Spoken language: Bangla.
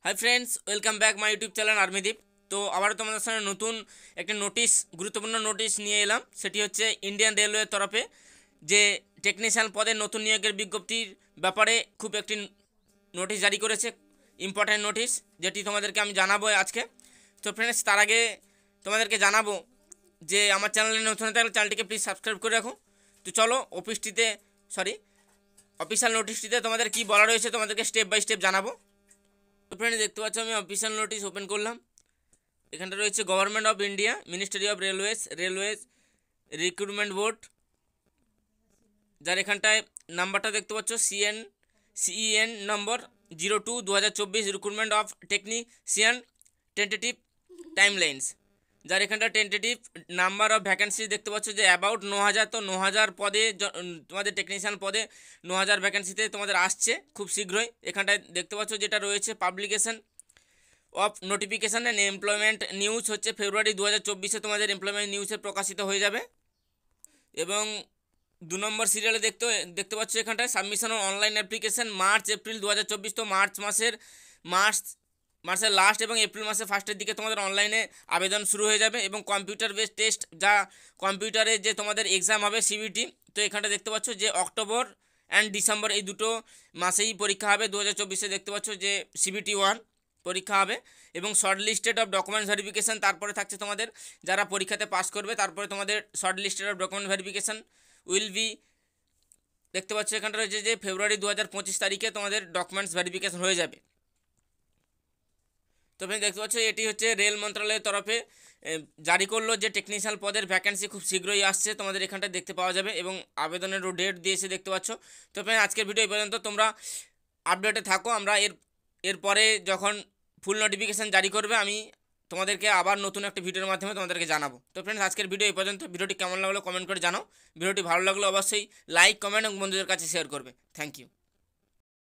High friends, welcome back my YouTube channel Armideep. তো আবারও তোমাদের সামনে নতুন একটি গুরুত্বপূর্ণ নোটিশ নিয়ে এলাম। সেটি হচ্ছে ইন্ডিয়ান রেলওয়ের তরফে যে টেকনিশিয়ান পদে নতুন নিয়োগের বিজ্ঞপ্তির ব্যাপারে খুব একটি নোটিশ জারি করেছে, ইম্পর্ট্যান্ট নোটিশ, যেটি তোমাদেরকে আমি জানাবো আজকে। তো ফ্রেন্ডস, তার আগে তোমাদেরকে জানাবো যে আমার চ্যানেলে নতুন হয়ে থাকলে চ্যানেলটিকে প্লিজ সাবস্ক্রাইব করে রাখো। তো চলো অফিসিয়াল নোটিশটিতে তোমাদের কি বলা রয়েছে তোমাদেরকে স্টেপ বাই স্টেপ জানাবো। তো ফ্রেন্ড, দেখতে পাচ্ছ আমি অফিসিয়াল নোটিশ ওপেন করলাম। এখানটা রয়েছে government of India, ministry of railways recruitment board, যার এখানটায় নাম্বারটা দেখতে পাচ্ছ CEN number 02/2024 recruitment of technician tentative timelines, যার এখানটা টেন্টেটিভ নাম্বার অফ ভ্যাকেন্সি দেখতে পাচ্ছ যে অ্যাবাউট 9000। তো 9000 পদে তোমাদের টেকনিশিয়ান পদে 9000 ভ্যাকেন্সিতে তোমাদের আসছে খুব শীঘ্রই। এখানটায় দেখতে পাচ্ছ যেটা রয়েছে publication of notification and employment news হচ্ছে ফেব্রুয়ারি 2024 তোমাদের এমপ্লয়মেন্ট নিউজে প্রকাশিত হয়ে যাবে। এবং 2 নম্বর সিরিয়ালে দেখতে পাচ্ছ এখানটায় submission online application March April 2024। তো মার্চের লাস্ট এবং এপ্রিল মাসের ফার্স্টের দিকে তোমাদের অনলাইনে আবেদন শুরু হয়ে যাবে। এবং কম্পিউটার বেস টেস্ট, যা কম্পিউটারে যে তোমাদের এক্সাম হবে সিবিটি, তো এখানটা দেখতে পাচ্ছ যে অক্টোবর অ্যান্ড ডিসেম্বর এই দুটো মাসেই পরীক্ষা হবে। 2024 দেখতে পাচ্ছ যে সিবিটি 1 পরীক্ষা হবে। এবং short listed of documents verification, তারপরে থাকছে তোমাদের যারা পরীক্ষাতে পাস করবে, তারপরে তোমাদের short listed of document verification will be, দেখতে পাচ্ছ এখানটা রয়েছে যে ফেব্রুয়ারি 2025 তারিখে তোমাদের ডকুমেন্টস ভেরিফিকেশান হয়ে যাবে। তো আপনি দেখতে পাচ্ছ এটি হচ্ছে রেল মন্ত্রণালয়ের তরফে জারি করলো যে টেকনিশিয়ান পদের ভ্যাকেন্সি খুব শীঘ্রই আসছে, তোমাদের এখানটা দেখতে পাওয়া যাবে এবং আবেদনেরও ডেট দিয়েছে দেখতে পাচ্ছ। তো আপনি আজকের ভিডিও এই পর্যন্ত, তোমরা আপডেটে থাকো। আমরা এরপরে যখন ফুল নোটিফিকেশান জারি করবে আমি তোমাদেরকে আবার নতুন একটা ভিডিওর মাধ্যমে তোমাদেরকে জানাবো। তো ফ্রেন্ডস, আজকের ভিডিও এই পর্যন্ত। ভিডিওটি কেমন লাগলো কমেন্ট করে জানাও। ভিডিওটি ভালো লাগলো অবশ্যই লাইক, কমেন্ট এবং বন্ধুদের কাছে শেয়ার করবে। Thank you.